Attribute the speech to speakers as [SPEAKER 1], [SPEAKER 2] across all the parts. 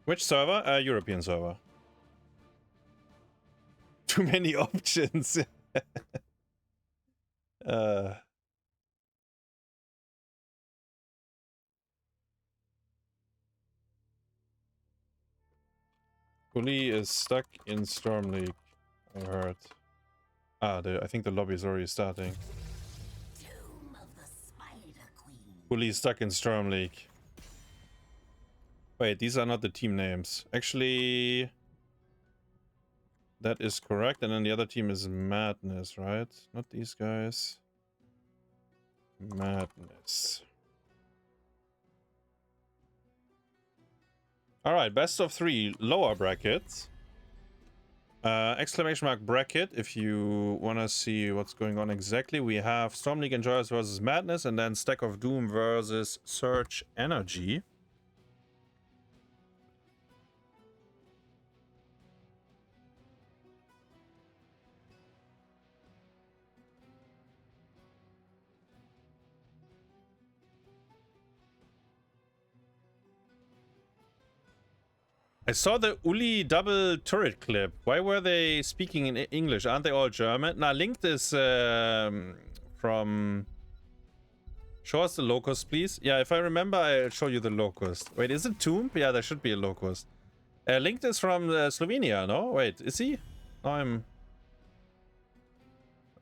[SPEAKER 1] Which server? European server. Too many options. Uli is stuck in Storm League, I heard. I think the lobby is already starting. Uli is stuck in Storm League. Wait, these are not the team names. Actually, that is correct. And then the other team is Madness, right? Not these guys. Madness. Alright, best of 3 lower brackets. Exclamation mark bracket if you want to see what's going on exactly. We have Storm League Enjoyers versus Madness, and then Stack of Doom versus Surge Energy. I saw the Uli double turret clip. Why were they speaking in English? Aren't they all German? Now, linked is from... Show us the locust, please. Yeah, if I remember, I'll show you the locust. Wait, is it Tomb? Yeah, there should be a locust. Linked is from Slovenia, no? Wait, is he? Now I'm...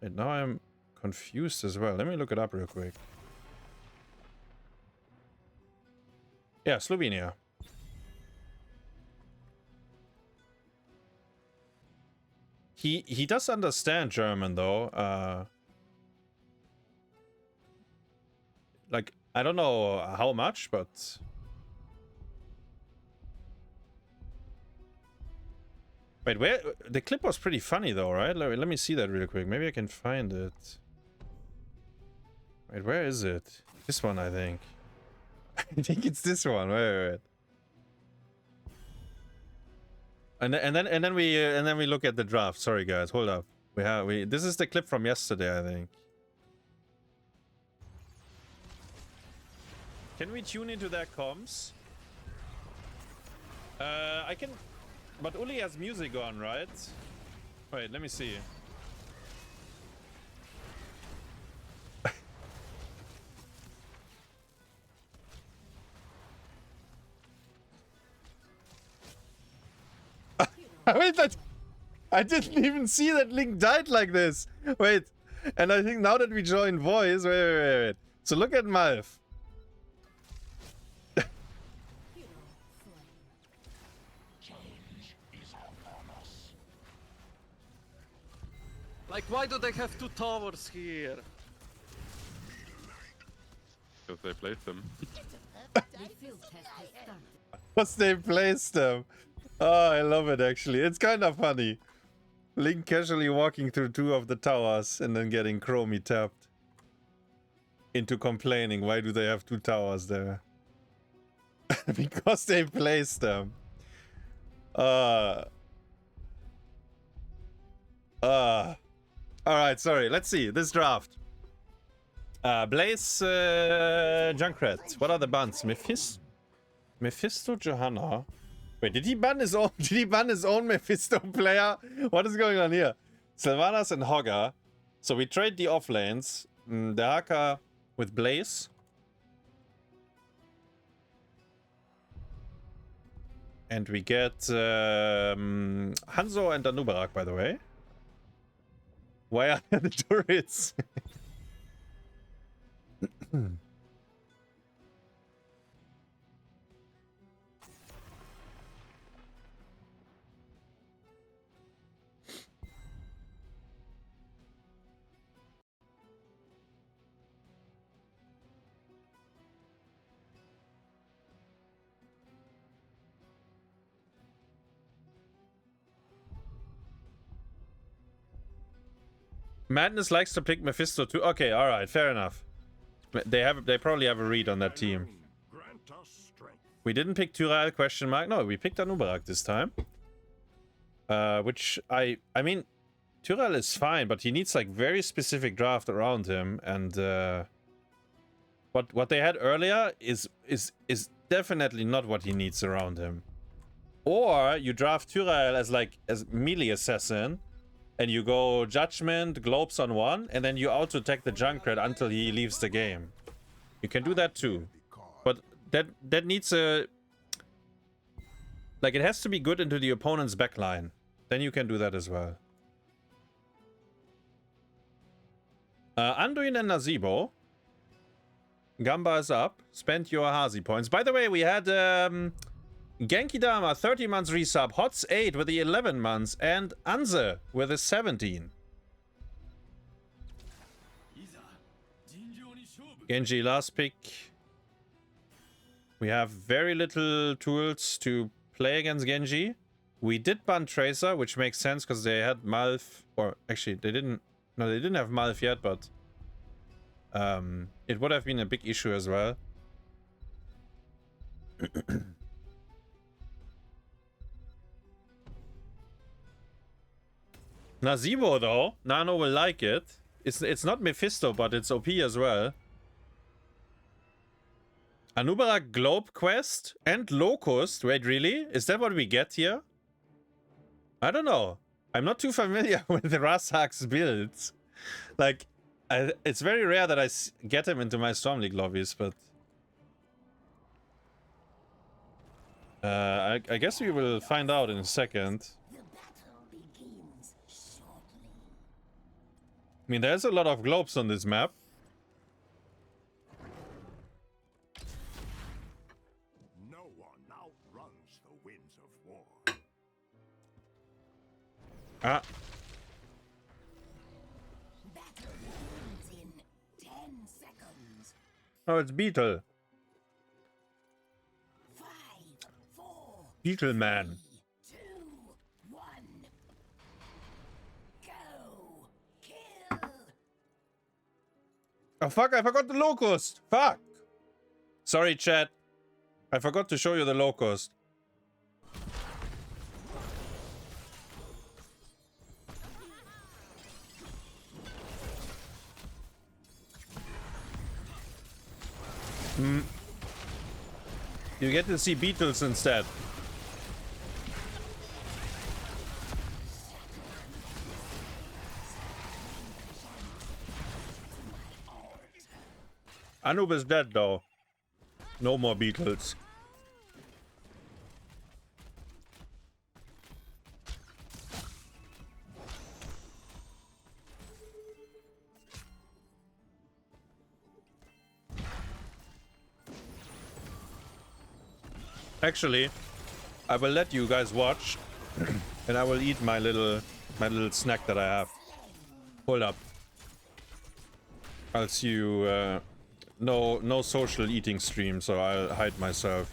[SPEAKER 1] Wait, now I'm confused as well. Let me look it up real quick. Yeah, Slovenia. He does understand German though. Like, I don't know how much, but wait, where the clip was pretty funny though, right? Let me see that real quick. Maybe I can find it. Wait, where is it? This one, I think. I think it's this one. Wait. And then we look at the draft. Sorry guys, hold up. This is the clip from yesterday, I think. Can we tune into their comms? I can, but Uli has music on, right? Wait, let me see. Wait, I didn't even see that Link died like this. Wait, and I think now that we join voice, wait. So look at Malf.
[SPEAKER 2] Like, why do they have 2 towers here?
[SPEAKER 3] Because they placed them.
[SPEAKER 1] Because they placed them. Oh, I love it actually. It's kind of funny. Link casually walking through 2 of the towers and then getting Chromie tapped. Into complaining, why do they have 2 towers there? Because they placed them. Alright, sorry. Let's see. This draft. Blaze, Junkrat. What are the bans? Mephisto, Johanna. Wait, did he ban his own? Did he ban his own Mephisto player? What is going on here? Sylvanas and Hogger. So we trade the off lanes. The Haka with Blaze. And we get Hanzo and Danubarak, by the way. Why are there the turrets? Madness likes to pick Mephisto too. Okay, all right, fair enough. They probably have a read on that team. We didn't pick Tyrael, question mark. No, we picked Danubarak this time. Which I mean, Tyrael is fine, but he needs like very specific draft around him, and what they had earlier is definitely not what he needs around him. Or you draft Tyrael as like as melee assassin, and you go Judgment, Globes on one, and then you auto-attack the Junkrat until he leaves the game. You can do that too. But that needs a... Like, it has to be good into the opponent's backline. Then you can do that as well. Anduin and Nazeebo. Gamba is up. Spend your Hazi points. By the way, we had Genki Dama, 30 months resub. HotS 8 with the 11 months. And Anze with the 17. Genji last pick. We have very little tools to play against Genji. We did ban Tracer, which makes sense because they had Malf. Or actually, they didn't. No, they didn't have Malf yet, but it would have been a big issue as well. Nazeebo though, Nano will like it. It's not Mephisto, but it's OP as well. Anubara Globe Quest and Locust. Wait, really? Is that what we get here? I don't know. I'm not too familiar with the Razhag's builds. Like, it's very rare that I get him into my Storm League lobbies, but... I guess we will find out in a second. I mean, there's a lot of globes on this map.
[SPEAKER 4] No one outruns the winds of war.
[SPEAKER 1] Ah.
[SPEAKER 5] Battle begins in 10 seconds.
[SPEAKER 1] Oh, it's Beetle.
[SPEAKER 5] 5, 4,
[SPEAKER 1] Beetle Man.
[SPEAKER 5] 2, 1. Go. Kill.
[SPEAKER 1] Oh fuck, I forgot the Locust! Fuck! Sorry, chat. I forgot to show you the Locust. You get to see beetles instead. Anub is dead though. No more beetles. Actually, I will let you guys watch, and I will eat my little snack that I have. Hold up. I'll see you. No social eating stream, so I'll hide myself.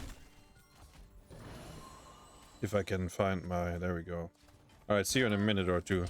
[SPEAKER 1] If I can find my... There we go. Alright, see you in a minute or two.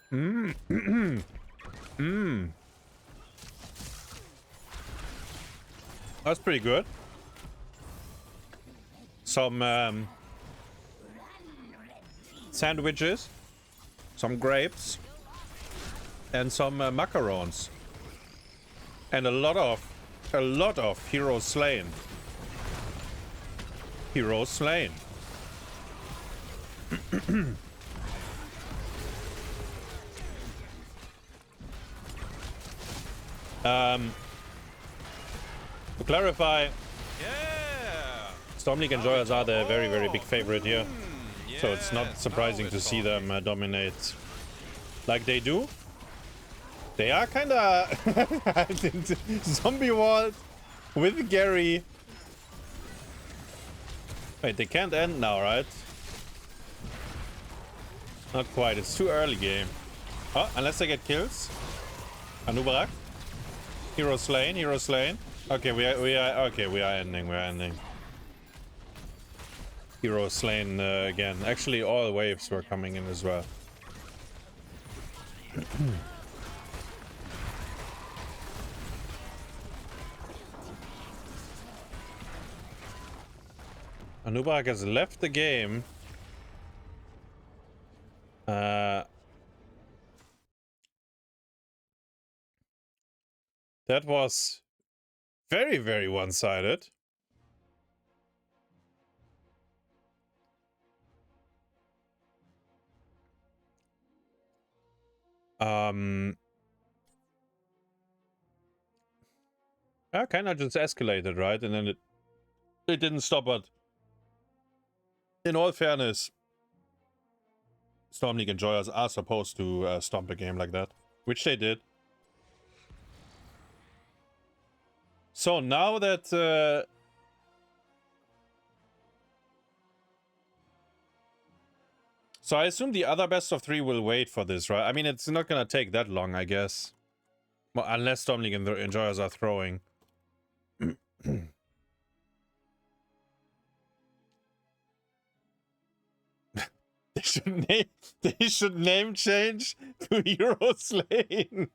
[SPEAKER 1] That's pretty good. Some sandwiches, some grapes, and some macarons, and a lot of heroes slain. Heroes slain. To clarify, SLEnjoyers are the very, very big favorite here. So it's not surprising to see them dominate like they do. They are kind of zombie world with Gary. Wait, they can't end now, right? Not quite. It's too early game. Oh, unless they get kills. Anubarak. Hero slain. Hero slain. Okay, we are ending. We're ending. Hero slain again. Actually, all waves were coming in as well. Anubarak has left the game. That was very, very one-sided. Yeah, kind of just escalated, right? And then it didn't stop, but in all fairness, SLEnjoyers are supposed to stomp a game like that, which they did. So now that so I assume the other best of 3 will wait for this, right? I mean, it's not gonna take that long, I guess. Well, unless SLEnjoyers are throwing. They should name change to Hero Slain.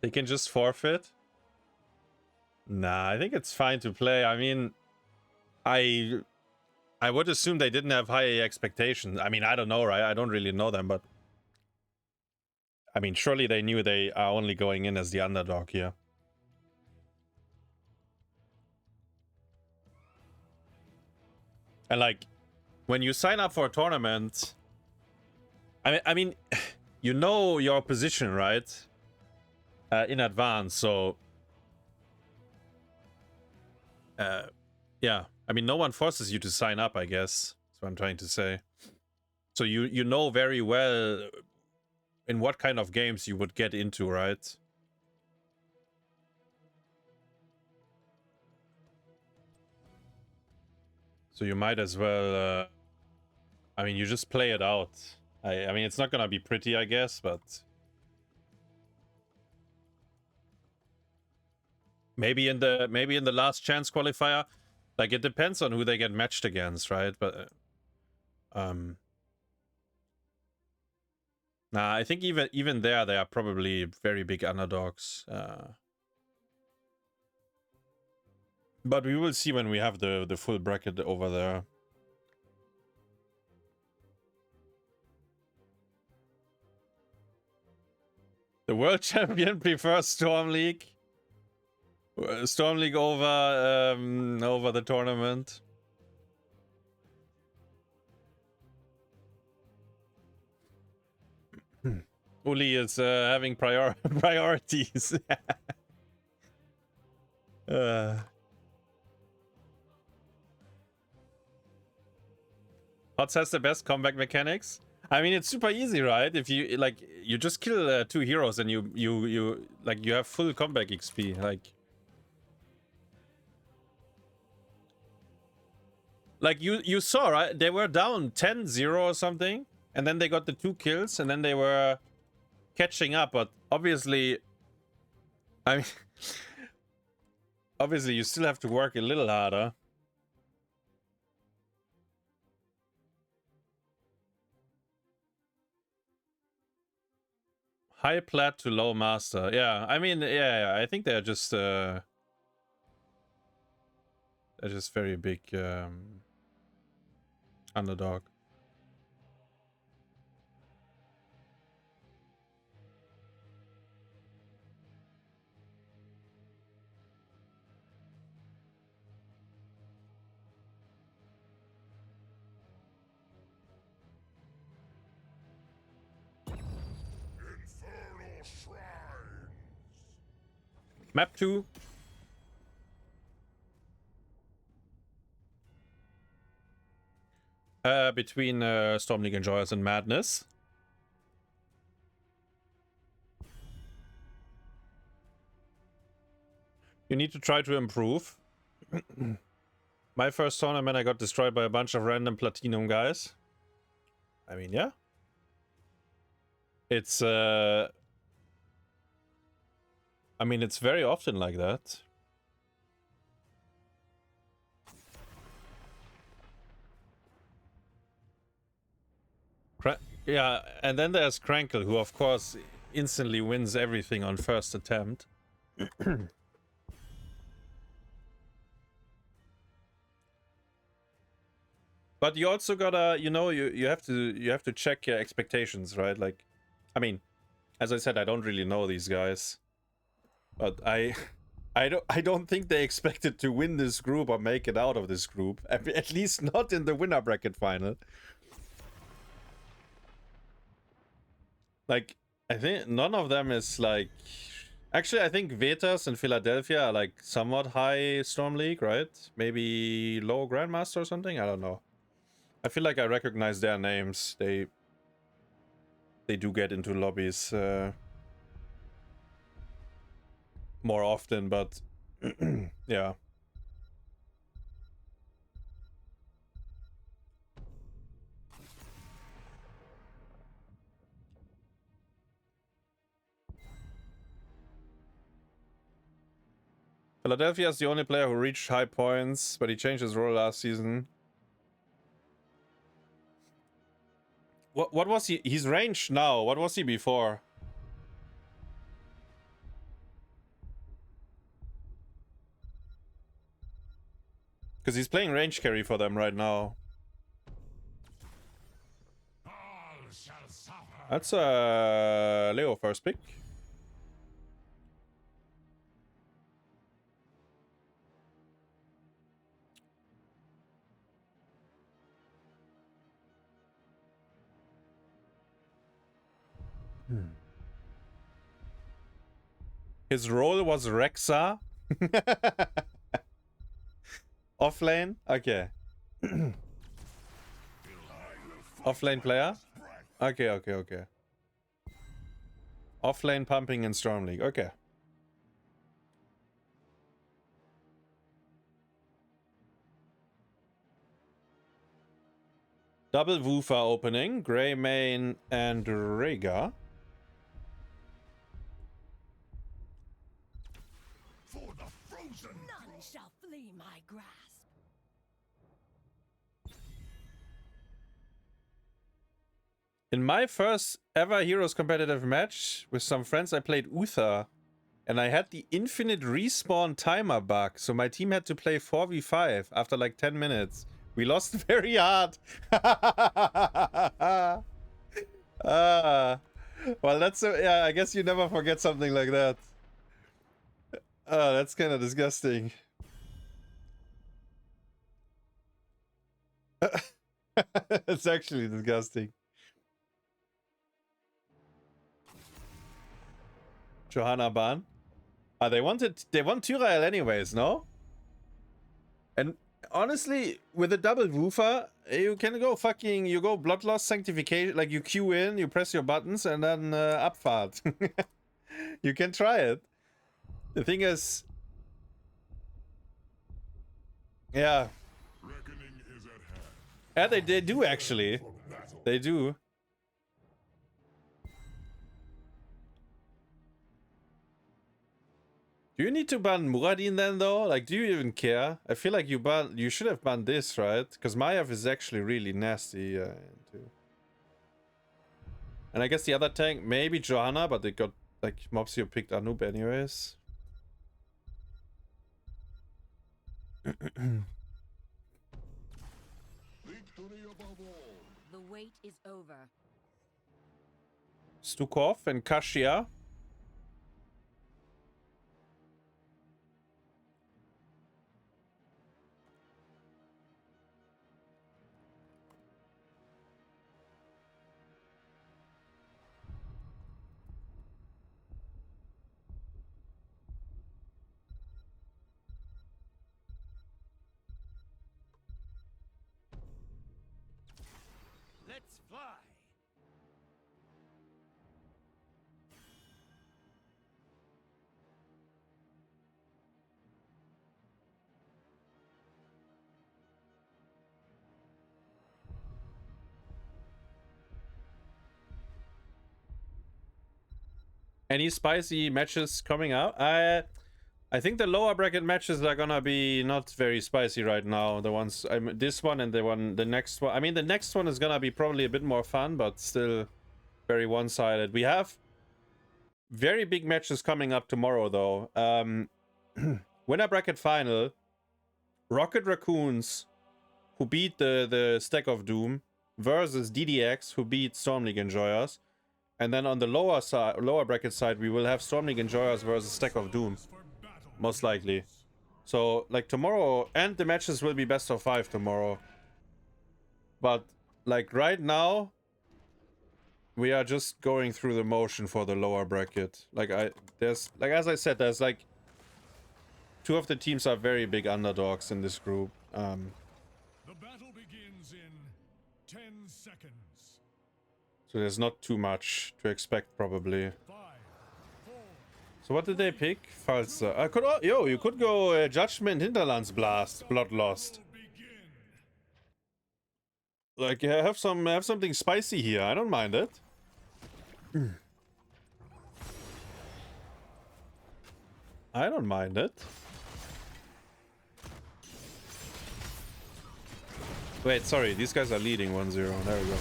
[SPEAKER 1] They can just forfeit? Nah, I think it's fine to play. I mean, I would assume they didn't have high expectations. I mean, I don't know, right? I don't really know them, but I mean, surely they knew they are only going in as the underdog here. And like, when you sign up for a tournament, I mean, you know your position, right? In advance, so yeah. I mean, no one forces you to sign up, I guess. That's what I'm trying to say. So you know very well in what kind of games you would get into, right? So you might as well, I mean, you just play it out. I mean, it's not gonna be pretty, I guess, but maybe in the last chance qualifier, like it depends on who they get matched against, right? But nah, I think even there they are probably very big underdogs. But we will see when we have the full bracket over there. The world champion prefers Storm League. Storm League over the tournament. Uli is having priorities. HotS has the best comeback mechanics. I mean, it's super easy, right? If you like, you just kill 2 heroes and you like you have full comeback XP. Like you saw, right? They were down 10-0 or something, and then they got the 2 kills, and then they were catching up. But obviously, I mean, Obviously, you still have to work a little harder. High plat to low master. Yeah, I mean, yeah, I think they're just very big underdog.
[SPEAKER 4] Infernal shrines.
[SPEAKER 1] Map 2. Between SLEnjoyers and Madness. You need to try to improve. My first tournament, I got destroyed by a bunch of random platinum guys. I mean, yeah. It's, I mean, it's very often like that. Yeah, and then there's Crankle, who of course instantly wins everything on first attempt. But you also gotta, you know, you have to check your expectations, right? Like, I mean, as I said, I don't really know these guys, but I don't think they expected to win this group or make it out of this group. At least not in the winner bracket final. Like, I think none of them is like... Actually, I think VeterZ and Philadelphia are like somewhat high Storm League, right? Maybe low Grandmaster or something? I don't know. I feel like I recognize their names. They do get into lobbies more often, but yeah. Philadelphia is the only player who reached high points, but he changed his role last season. What was he? He's ranged now. What was he before? Because he's playing range carry for them right now.
[SPEAKER 4] All shall suffer.
[SPEAKER 1] That's Leo first pick. His role was Rexa. Offlane? Okay. Offlane player? Okay. Offlane pumping in Storm League. Okay. Double Woofer opening. Greymane and Rhaegar.
[SPEAKER 4] For the frozen.
[SPEAKER 5] None shall flee my grasp.
[SPEAKER 1] In my first ever Heroes competitive match with some friends, I played Uther. And I had the infinite respawn timer bug. So my team had to play 4v5 after like 10 minutes. We lost very hard. Well, that's yeah, I guess you never forget something like that. That's kind of disgusting. It's actually disgusting. Johanna Ban. They want Tyrael anyways, no? And honestly, with a double woofer, you can go you go Bloodlust Sanctification, like you queue in, you press your buttons, and then Abfahrt. You can try it. The thing is... Yeah.
[SPEAKER 4] Reckoning is at hand.
[SPEAKER 1] Yeah, they do actually. They do. Do you need to ban Muradin then though? Like, do you even care? I feel like you should have banned this, right? Because Maiev is actually really nasty too. And I guess the other tank, maybe Johanna, but they got like Mopsio picked Anub anyways.
[SPEAKER 5] The wait is over.
[SPEAKER 1] Stukov and Kashia.
[SPEAKER 2] Let's fly.
[SPEAKER 1] Any spicy matches coming up? I think the lower bracket matches are gonna be not very spicy right now. The ones this one and the next one. I mean, the next one is gonna be probably a bit more fun, but still very one-sided. We have very big matches coming up tomorrow, though. Winner bracket final: Rocket Raccoons, who beat the Stack of Doom, versus DDX, who beat SLEnjoyers. And then on the lower bracket side, we will have SLEnjoyers versus Stack of Doom, most likely. So like tomorrow, and the matches will be best of 5 tomorrow. But like right now, we are just going through the motion for the lower bracket. Like as I said, there's like 2 of the teams are very big underdogs in this group.
[SPEAKER 4] The battle begins in 10 seconds.
[SPEAKER 1] So there's not too much to expect, probably.
[SPEAKER 4] 5, 4.
[SPEAKER 1] So what did they pick? Falsa. You could go Judgment Hinterlandsblast, Bloodlost. Like, have something spicy here. I don't mind it. I don't mind it. Wait, sorry. These guys are leading 1-0. There we go.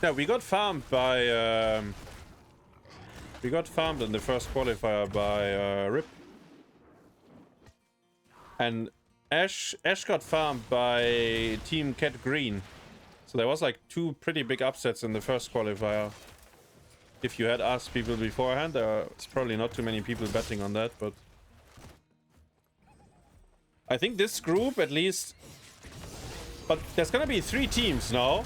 [SPEAKER 1] Yeah, we got farmed by we got farmed in the first qualifier by Rip. And Ash got farmed by Team Cat Green. So there was like 2 pretty big upsets in the first qualifier. If you had asked people beforehand, there's probably not too many people betting on that, but I think this group at least. But there's gonna be 3 teams now.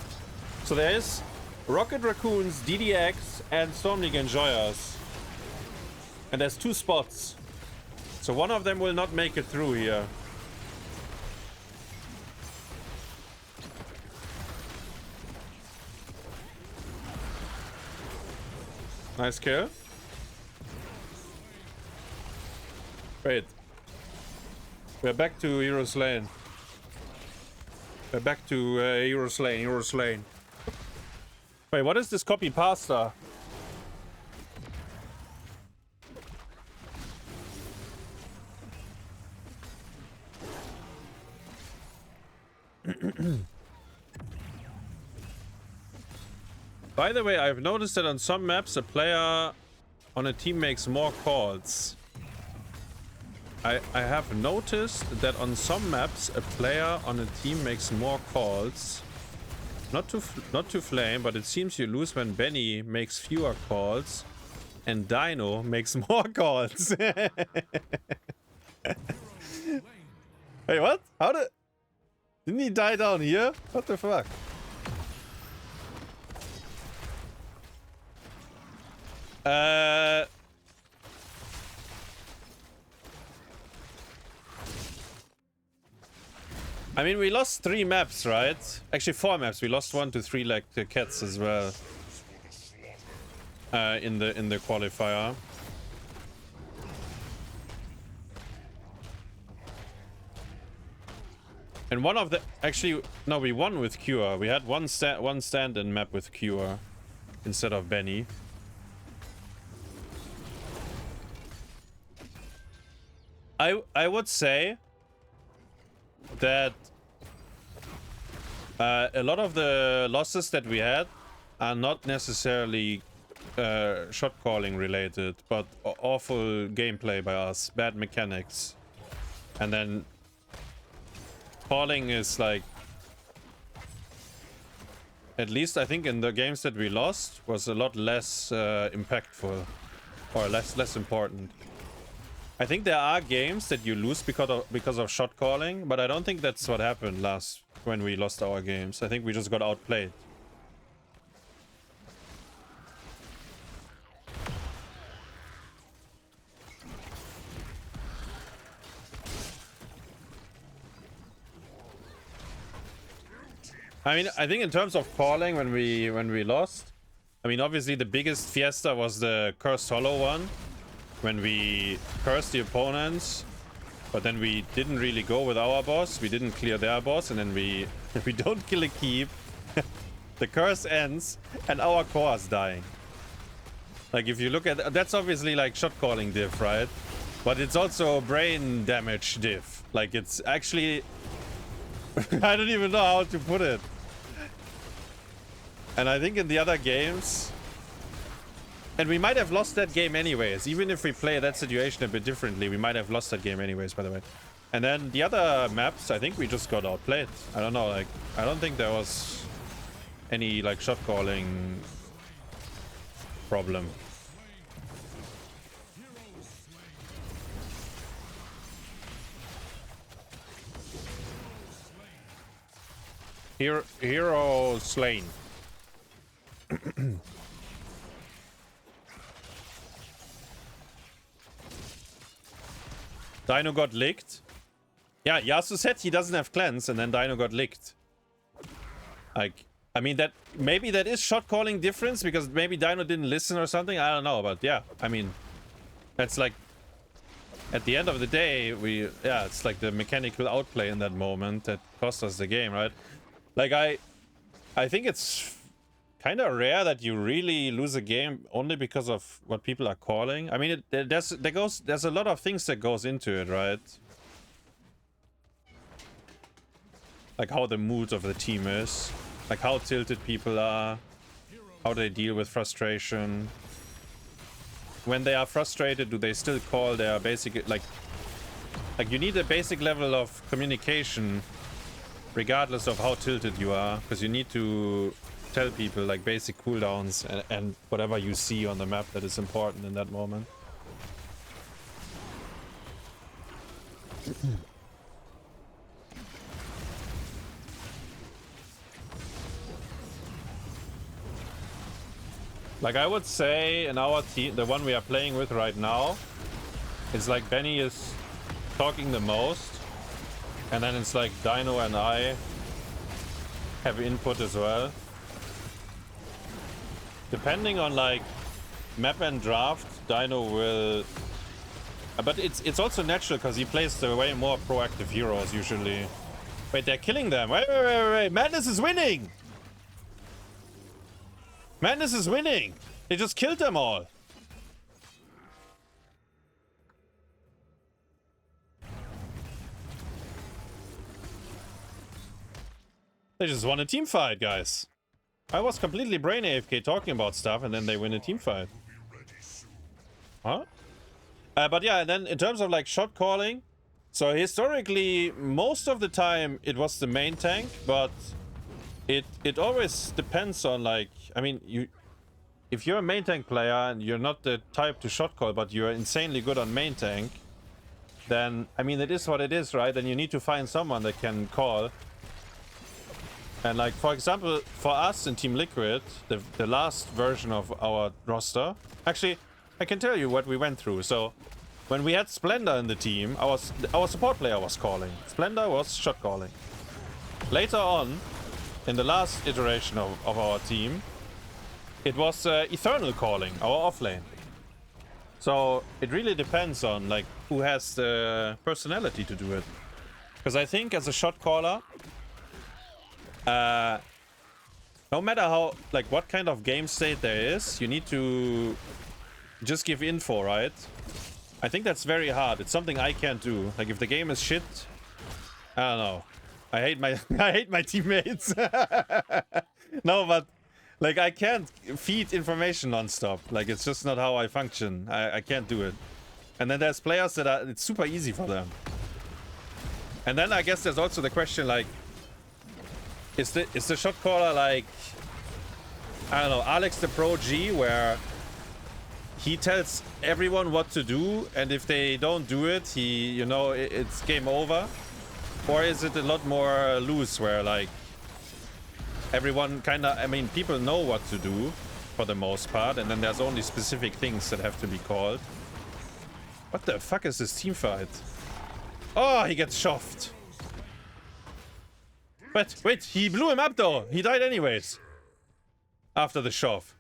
[SPEAKER 1] So there is Rocket Raccoons, DDX, and SLEnjoyers. And there's 2 spots. So one of them will not make it through here. Nice kill. Wait. We're back to Heroes Lane. We're back to Heroes Lane. Wait, what is this copy pasta? By the way, I've noticed that on some maps a player on a team makes more calls. I have noticed that on some maps a player on a team makes more calls. Not to flame, but it seems you lose when Benny makes fewer calls and Dino makes more calls. Hey, what? Didn't he die down here? What the fuck? I mean, we lost 3 maps, right? Actually, 4 maps. We lost 1 to 3 like the cats as well. In the qualifier. And one of the... Actually, no, we won with Cure. We had one stand-in map with Cure instead of Benny. I would say that a lot of the losses that we had are not necessarily shot calling related, but awful gameplay by us, bad mechanics. And then calling is like, at least I think in the games that we lost, was a lot less impactful or less important. I think there are games that you lose because of shot calling, but I don't think that's what happened when we lost our games. I think we just got outplayed. I mean, I think in terms of calling when we lost, I mean, obviously the biggest fiesta was the cursed hollow one, when we cursed the opponents, but then we didn't really go with our boss, we didn't clear their boss, and then if we don't kill a keep, the curse ends and our core is dying. Like, if you look at, that's obviously like shot calling diff, right? But it's also brain damage diff. Like, it's actually I don't even know how to put it. And I think in the other games, and we might have lost that game anyways, even if we play that situation a bit differently, we might have lost that game anyways, by the way. And then the other maps, I think we just got outplayed. I don't know, like, I don't think there was any, like, shot calling problem. Hero slain. Dino got licked. Yeah, Yasu said he doesn't have cleanse, and then Dino got licked. Like, I mean, that maybe that is shot calling difference because maybe Dino didn't listen or something. I don't know, but yeah, I mean, that's like, at the end of the day, it's like the mechanical outplay in that moment that cost us the game, right? Like, I think it's kind of rare that you really lose a game only because of what people are calling. I mean, there's a lot of things that goes into it, right? Like how the mood of the team is, like how tilted people are, how they deal with frustration. When they are frustrated, do they still call their basic, like you need a basic level of communication regardless of how tilted you are, because you need to tell people like basic cooldowns and whatever you see on the map that is important in that moment. Like, I would say in our team, the one we are playing with right now, it's like Benny is talking the most, and then it's like Dino and I have input as well. Depending on like map and draft, Dino will, but it's also natural because he plays the way more proactive heroes usually. Wait, they're killing them. Wait. Madness is winning. Madness is winning. They just killed them all. They just won a team fight, guys. I was completely brain AFK talking about stuff, and then they win a team fight. Huh? But yeah, and then in terms of like shot calling, so historically, most of the time it was the main tank, but it always depends on like, I mean, if you're a main tank player and you're not the type to shot call, but you're insanely good on main tank, then I mean, it is what it is, right? Then you need to find someone that can call. And like, for example, for us in Team Liquid, the last version of our roster, actually, I can tell you what we went through. So, when we had Splendor in the team, our support player was calling. Splendor was shot calling. Later on, in the last iteration of our team, it was Eternal calling, our offlane. So, it really depends on like who has the personality to do it. Because I think as a shot caller, no matter how, like, what kind of game state there is, you need to just give info, right? I think that's very hard. It's something I can't do. Like, if the game is shit, I don't know. I hate my I hate my teammates. No, but like, I can't feed information non-stop. Like, it's just not how I function. I can't do it. And then there's players that are, it's super easy for them. And then I guess there's also the question, like, is the shot caller like, I don't know, Alex the Pro G, where he tells everyone what to do, and if they don't do it, he, you know, it's game over? Or is it a lot more loose, where like everyone kind of, I mean, people know what to do for the most part, and then there's only specific things that have to be called. What the fuck is this team fight? Oh, he gets shoved. But wait, he blew him up though. He died anyways. After the shove.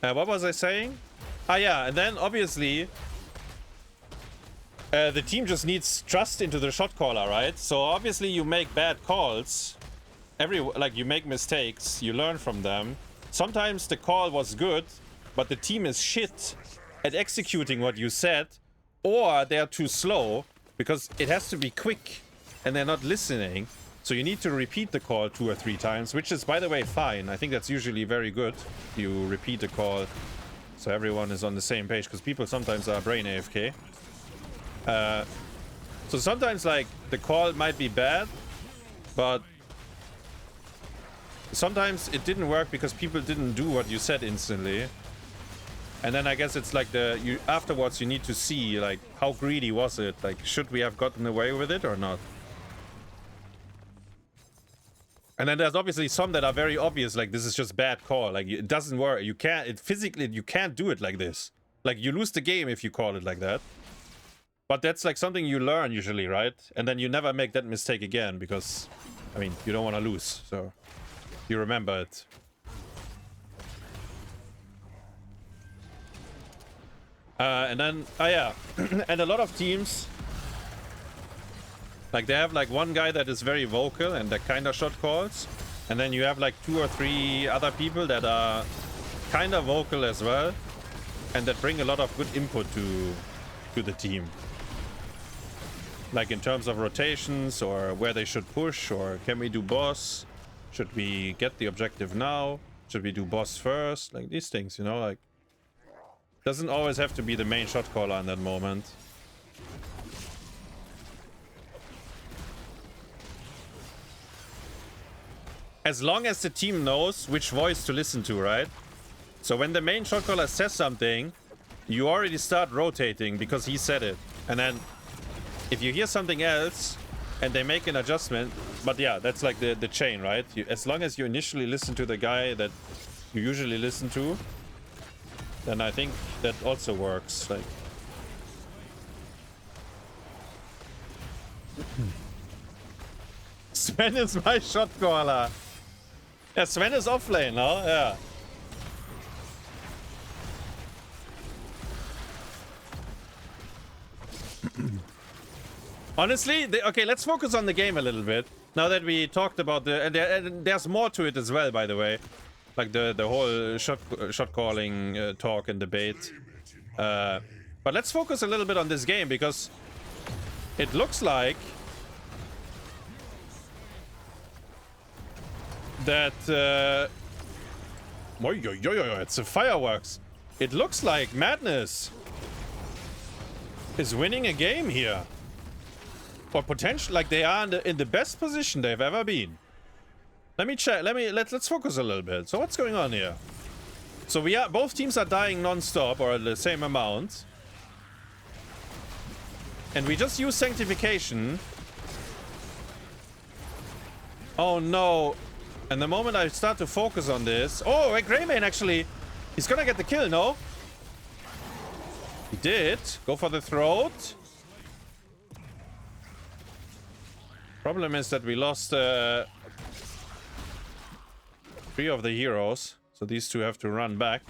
[SPEAKER 1] What was I saying? Ah, yeah, and then obviously the team just needs trust into the shot caller, right? So obviously you make bad calls. Like, you make mistakes, you learn from them. Sometimes the call was good, but the team is shit at executing what you said, or they're too slow because it has to be quick and they're not listening. So you need to repeat the call 2 or 3 times, which is, by the way, fine. I think that's usually very good. You repeat the call so everyone is on the same page, because people sometimes are brain AFK. So sometimes, like, the call might be bad, but sometimes it didn't work because people didn't do what you said instantly. And then I guess it's like afterwards you need to see, like, how greedy was it? Like, should we have gotten away with it or not? And then there's obviously some that are very obvious, like, this is just bad call. Like, it doesn't work. You can't, physically, you can't do it like this. Like, you lose the game if you call it like that. But that's like something you learn usually, right? And then you never make that mistake again because, I mean, you don't want to lose. So you remember it. And then, oh yeah, and a lot of teams, like, they have like one guy that is very vocal and that kind of shot calls, and then you have like 2 or 3 other people that are kind of vocal as well, and that bring a lot of good input to the team, like in terms of rotations or where they should push, or can we do boss, should we get the objective now, should we do boss first, like these things, you know, like, doesn't always have to be the main shot caller in that moment. As long as the team knows which voice to listen to, right? So when the main shot caller says something, you already start rotating because he said it. And then if you hear something else and they make an adjustment, but yeah, that's like the chain, right? As long as you initially listen to the guy that you usually listen to, then I think that also works. Like, Sven is my shot caller. Yeah, Sven is offlane, no? Yeah. Honestly, okay, let's focus on the game a little bit. Now that we talked about and there's more to it as well, by the way. Like the whole shot calling talk and debate. But let's focus a little bit on this game, because it looks like that it's a fireworks. It looks like Madness is winning a game here, or potentially, like, they are in the best position they've ever been. Let me check. Let's focus a little bit. So what's going on here? So both teams are dying non-stop, or the same amount, and we just use sanctification. Oh no. And the moment I start to focus on this... Oh, wait, Greymane actually... He's gonna get the kill, no? He did. Go for the throat. Problem is that we lost 3 of the heroes. So these 2 have to run back.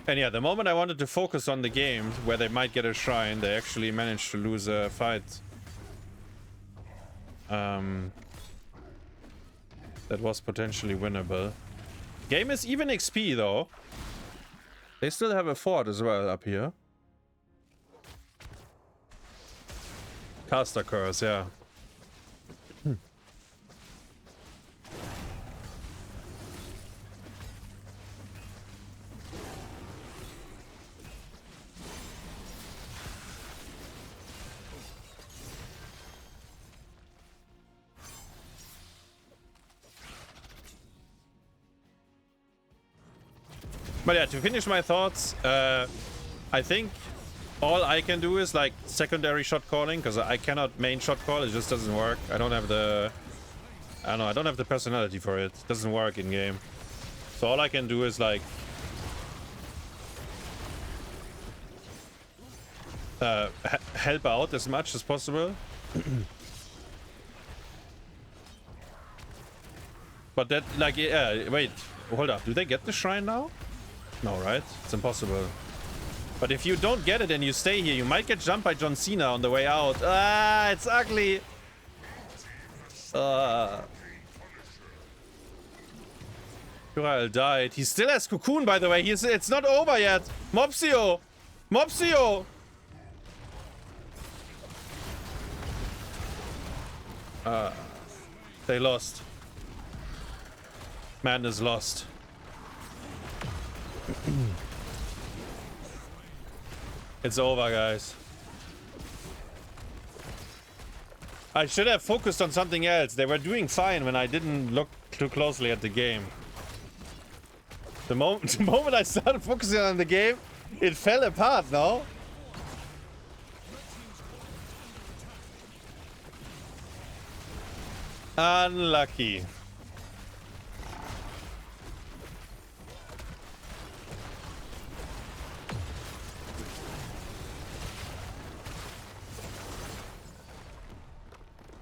[SPEAKER 1] And yeah, the moment I wanted to focus on the game where they might get a shrine, they actually managed to lose a fight. That was potentially winnable. Game is even XP though. They still have a fort as well up here. Caster curse, yeah. But yeah, to finish my thoughts, I think all I can do is like secondary shot calling, because I cannot main shot call. It just doesn't work. I don't have the, I don't know, I don't have the personality for it. It doesn't work in game. So all I can do is like help out as much as possible. But that, like, yeah, wait, hold up. Do they get the shrine now? No, right? It's impossible. But if you don't get it and you stay here, you might get jumped by John Cena on the way out. Ah, it's ugly. Kurael died. He still has Cocoon, by the way. It's not over yet. Mopsio! Mopsio! They lost. Madness lost. It's over, guys. I should have focused on something else. They were doing fine when I didn't look too closely at the game. The moment I started focusing on the game, it fell apart, no? Unlucky.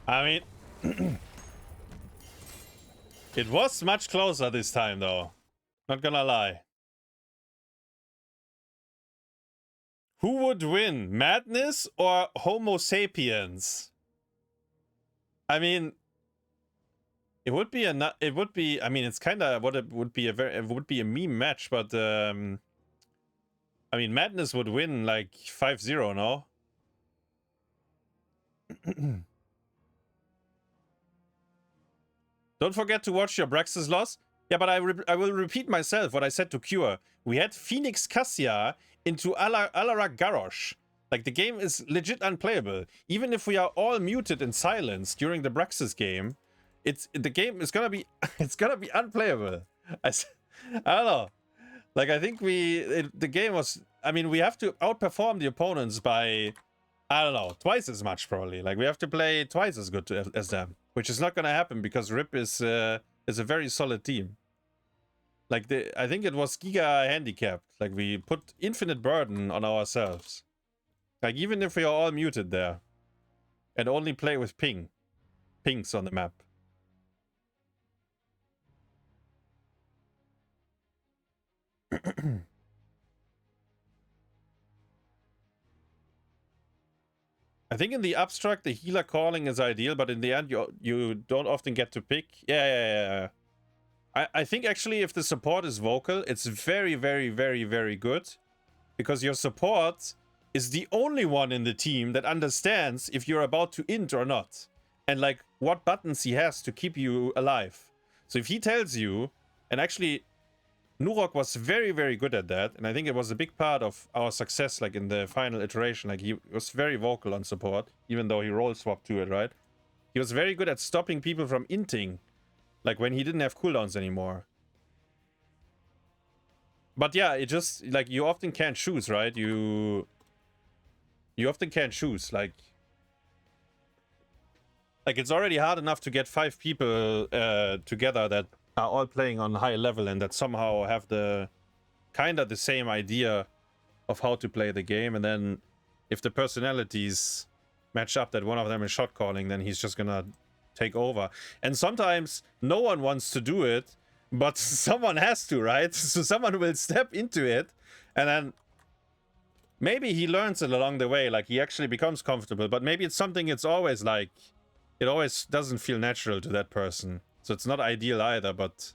[SPEAKER 1] I mean, it was much closer this time, though. Not gonna lie. Who would win, Madness or Homo sapiens? I mean, it would be a. It would be. I mean, it's kind of what it would be. It would be a meme match, but I mean, Madness would win like 5-0, no? Don't forget to watch your Brax's loss. Yeah, but I will repeat myself what I said to Cure. We had Phoenix Cassia into Alarak Garrosh. Like, the game is legit unplayable. Even if we are all muted and silenced during the Brax's game, the game is gonna be it's gonna be unplayable. I don't know. Like, I think the game was. I mean, we have to outperform the opponents by, I don't know, twice as much probably. Like, we have to play twice as good as them, which is not gonna happen because RIP is a very solid team. Like, I think it was Giga handicapped. Like, we put infinite burden on ourselves. Like, even if we are all muted there, and only play with pinks on the map. I think in the abstract, the healer calling is ideal, but in the end, you don't often get to pick. Yeah. I think actually if the support is vocal, it's very, very, very, very good. Because your support is the only one in the team that understands if you're about to int or not. And like what buttons he has to keep you alive. So if he tells you, and actually Nurok was very, very good at that. And I think it was a big part of our success, like in the final iteration. Like, he was very vocal on support, even though he roll swapped to it, right? He was very good at stopping people from inting. Like, when he didn't have cooldowns anymore. But yeah, it just, like, you often can't choose, right? You often can't choose, like, it's already hard enough to get 5 people together that are all playing on high level and that somehow have the kind of the same idea of how to play the game. And then if the personalities match up that one of them is shot calling, then he's just gonna take over. And sometimes no one wants to do it, but someone has to, right? So someone will step into it And then maybe he learns it along the way, like he actually becomes comfortable, but maybe it's something it's always like, it always doesn't feel natural to that person. So it's not ideal either, but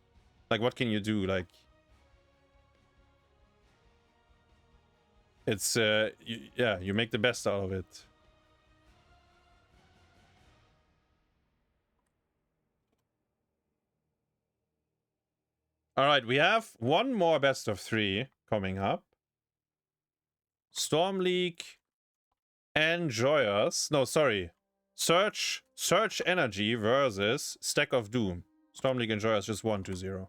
[SPEAKER 1] like, what can you do? Like, it's, yeah, you make the best out of it. All right, we have one more best of 3 coming up. Storm League Enjoyers. No, sorry. Search Energy versus Stack of Doom. Storm League Enjoyers just 1-2-0.